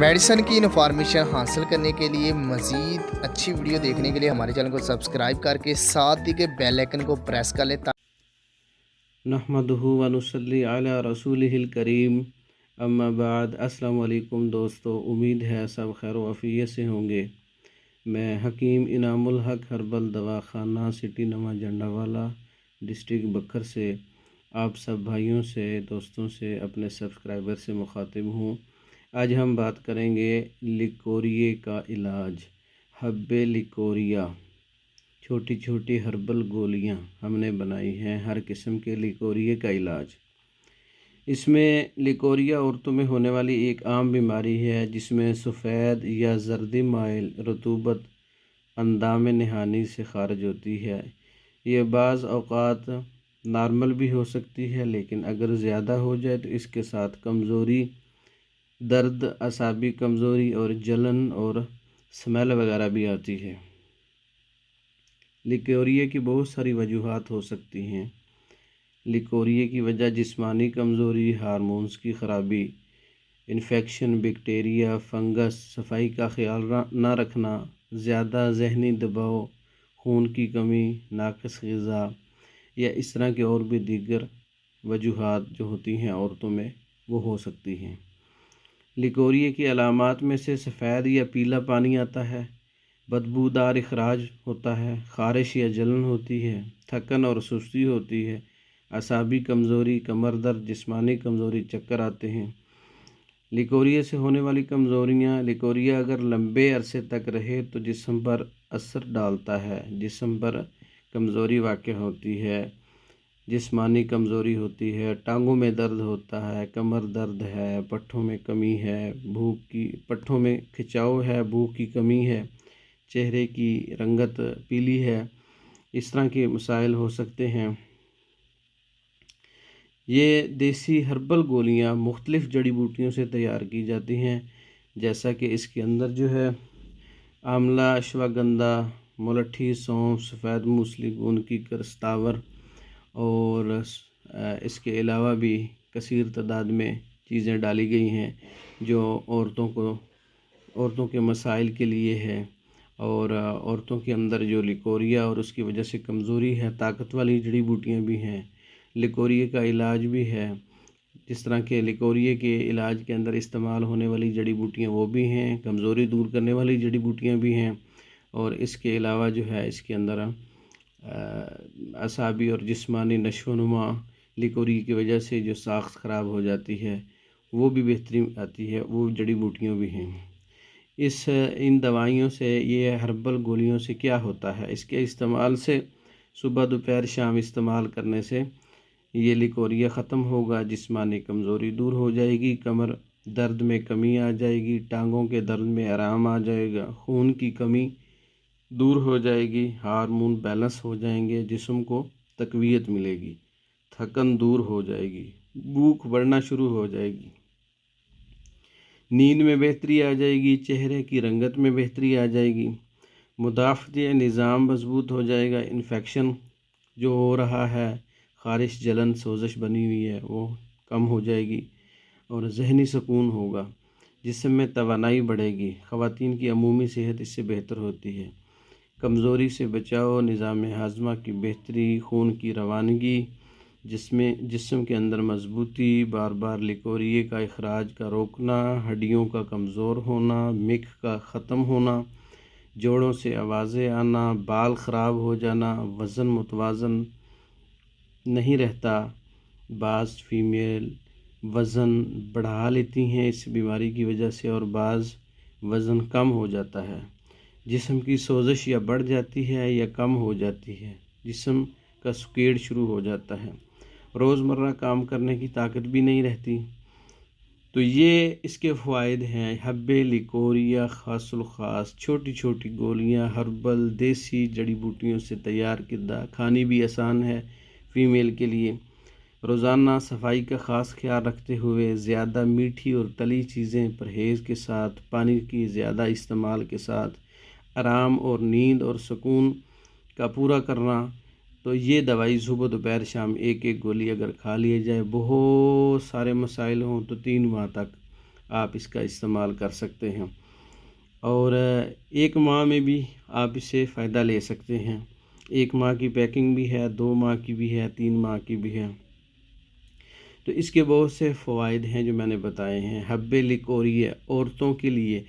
Medicine की information हासिल करने के लिए मज़ीद अच्छी वीडियो देखने के लिए हमारे चैनल को सब्सक्राइब करके साथ ही के बेल आइकन को प्रेस कर लें। नहमदुहु व नुसल्ली अला रसूलिहिल करीम अम्मा बाद। अस्सलाम वालेकुम दोस्तों, उम्मीद है सब खैर वफ़ियत से होंगे। मैं हकीम इनामुल हक हर्बल दवाखाना सिटी नमा जंडावाला डिस्ट्रिक्ट बकर से आप सब भाइयों से दोस्तों से अपने सब्सक्राइबर से मुखातिब हूँ। आज हम बात करेंगे लिकोरिए का इलाज। हब्बे लिकोरिया छोटी छोटी हर्बल गोलियां हमने बनाई हैं हर किस्म के लिकोरिए का इलाज। इसमें लिकोरिया औरतों में होने वाली एक आम बीमारी है जिसमें सफ़ेद या जर्दी माइल रतूबत अंदाम नहानी से खारिज होती है। ये बाज़ औक़ात नॉर्मल भी हो सकती है, लेकिन अगर ज़्यादा हो जाए तो इसके साथ कमज़ोरी, दर्द, असाबी कमज़ोरी और जलन और स्मेल वगैरह भी आती है। लिकोरिए की बहुत सारी वजूहात हो सकती हैं। लिकोरिए की वजह जिस्मानी कमज़ोरी, हार्मोन्स की ख़राबी, इन्फेक्शन, बैक्टीरिया, फंगस, सफाई का ख्याल ना रखना, ज़्यादा ज़हनी दबाव, खून की कमी, नाक़िस ग़िज़ा या इस तरह के और भी दीगर वजूहात जो होती हैं औरतों में वो हो सकती हैं। लिकोरिए की अलामात में से सफ़ेद या पीला पानी आता है, बदबूदार इखराज होता है, ख़ारिश या जलन होती है, थकन और सुस्ती होती है, असाबी कमज़ोरी, कमर दर्द, जिस्मानी कमज़ोरी, चक्कर आते हैं। लिकोरिया से होने वाली कमज़ोरियाँ। लिकोरिया अगर लंबे अरसे तक रहे तो जिस्म पर असर डालता है, जिस्म पर कमज़ोरी वाक़ होती है, जिस्मानी कमज़ोरी होती है, टांगों में दर्द होता है, कमर दर्द है, पट्ठों में कमी है, पट्ठों में खिंचाव है, भूख की कमी है, चेहरे की रंगत पीली है, इस तरह के मसाइल हो सकते हैं। ये देसी हर्बल गोलियां मुख्तलिफ़ जड़ी बूटियों से तैयार की जाती हैं, जैसा कि इसके अंदर जो है आंवला, अश्वगंधा, मुलट्ठी, सौंफ, सफ़ेद मूसली, गूंद की करस्तावर और इसके अलावा भी कसीर तादाद में चीज़ें डाली गई हैं जो औरतों के मसाइल के लिए है। और औरतों के अंदर जो लिकोरिया और उसकी वजह से कमज़ोरी है, ताकत वाली जड़ी बूटियाँ भी हैं, लिकोरिए का इलाज भी है। जिस तरह के लिकोरिए के इलाज के अंदर इस्तेमाल होने वाली जड़ी बूटियाँ वो भी हैं, कमज़ोरी दूर करने वाली जड़ी बूटियाँ भी हैं, और इसके अलावा जो है इसके अंदर असाबी और जिस्मानी नशोनुमा, लिकोरिए की वजह से जो साख्त ख़राब हो जाती है वो भी बेहतरी आती है, वो जड़ी बूटियाँ भी हैं। इन दवाइयों से, ये हर्बल गोलियों से क्या होता है, इसके इस्तेमाल से सुबह दोपहर शाम इस्तेमाल करने से ये लिकोरिया ख़त्म होगा, जिस्मानी कमज़ोरी दूर हो जाएगी, कमर दर्द में कमी आ जाएगी, टांगों के दर्द में आराम आ जाएगा, खून की कमी दूर हो जाएगी, हार्मोन बैलेंस हो जाएंगे, जिस्म को तक़वियत मिलेगी, थकन दूर हो जाएगी, भूख बढ़ना शुरू हो जाएगी, नींद में बेहतरी आ जाएगी, चेहरे की रंगत में बेहतरी आ जाएगी, मुदाफ़ती निज़ाम मजबूत हो जाएगा, इन्फेक्शन जो हो रहा है, ख़ारिश, जलन, सोज़श बनी हुई है वो कम हो जाएगी, और ज़हनी सुकून होगा, जिस्म में तवानाई बढ़ेगी, ख़वातीन की अमूमी सेहत इससे बेहतर होती है, कमज़ोरी से बचाव, निज़ाम हाज़मा की बेहतरी, खून की रवानगी, जिस्म के अंदर मजबूती, बार बार लिकोरिए का इखराज का रोकना, हड्डियों का कमज़ोर होना, मिक का ख़त्म होना, जोड़ों से आवाज़ें आना, बाल ख़राब हो जाना, वज़न मुतवाज़न नहीं रहता, बाज़ फ़ीमेल वज़न बढ़ा लेती हैं इस बीमारी की वजह से, और बाज़ वज़न कम हो जाता है, जिस्म की सोज़श या बढ़ जाती है या कम हो जाती है, जिस्म का सुकेड़ शुरू हो जाता है, रोज़मर्रा काम करने की ताकत भी नहीं रहती। तो ये इसके फ़वाइद हैं। हब्बे लिकोरिया ख़ासुल ख़ास छोटी छोटी गोलियां हर्बल देसी जड़ी बूटियों से तैयार किदा, खानी भी आसान है फ़ीमेल के लिए। रोज़ाना सफाई का ख़ास ख्याल रखते हुए, ज़्यादा मीठी और तली चीज़ें परहेज़ के साथ, पानी की ज़्यादा इस्तेमाल के साथ, आराम और नींद और सुकून का पूरा करना, तो ये दवाई सुबह दोपहर शाम एक एक गोली अगर खा लिया जाए, बहुत सारे मसाइल हों तो 3 माह तक آپ اس کا استعمال کر سکتے ہیں، اور 1 ماہ میں بھی آپ اس سے فائدہ لے سکتے ہیں۔ 1 ماہ کی پیکنگ بھی ہے، 2 ماہ کی بھی ہے، 3 ماہ کی بھی ہے۔ تو اس کے بہت سے فوائد ہیں جو میں نے بتائے ہیں۔ حب لیکوریا عورتوں کے لیے،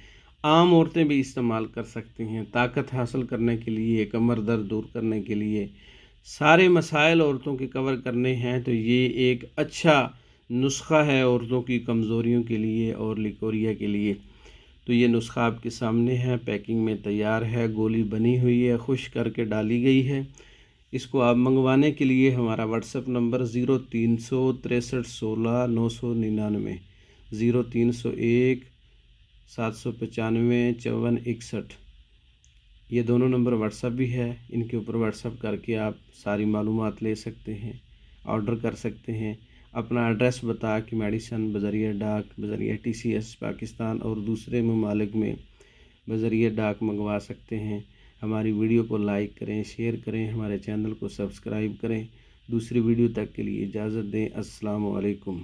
عام عورتیں بھی استعمال کر سکتی ہیں، طاقت حاصل کرنے کے لیے، کمر درد دور کرنے کے لیے، سارے مسائل عورتوں کے کور کرنے ہیں، تو یہ ایک اچھا نسخہ ہے عورتوں کی کمزوریوں کے لیے اور لیکوریا کے لیے۔ تو یہ نسخہ آپ کے سامنے ہے، پیکنگ میں تیار ہے، گولی بنی ہوئی ہے، خشک کر کے ڈالی گئی ہے۔ اس کو آپ منگوانے کے لیے ہمارا واٹس ایپ نمبر 0363 16 999 0301 795 54 61، یہ دونوں نمبر واٹس ایپ بھی ہے، ان کے اوپر واٹس ایپ کر کے آپ ساری معلومات لے سکتے ہیں، آرڈر کر سکتے ہیں۔ اپنا ایڈریس بتا کے میڈیسن بذریعہ ڈاک، بذریعہ TCS پاکستان اور دوسرے ممالک میں بذریعہ ڈاک منگوا سکتے ہیں۔ ہماری ویڈیو کو لائک کریں، شیئر کریں، ہمارے چینل کو سبسکرائب کریں۔ دوسری ویڈیو تک کے لیے اجازت دیں۔ السلام علیکم۔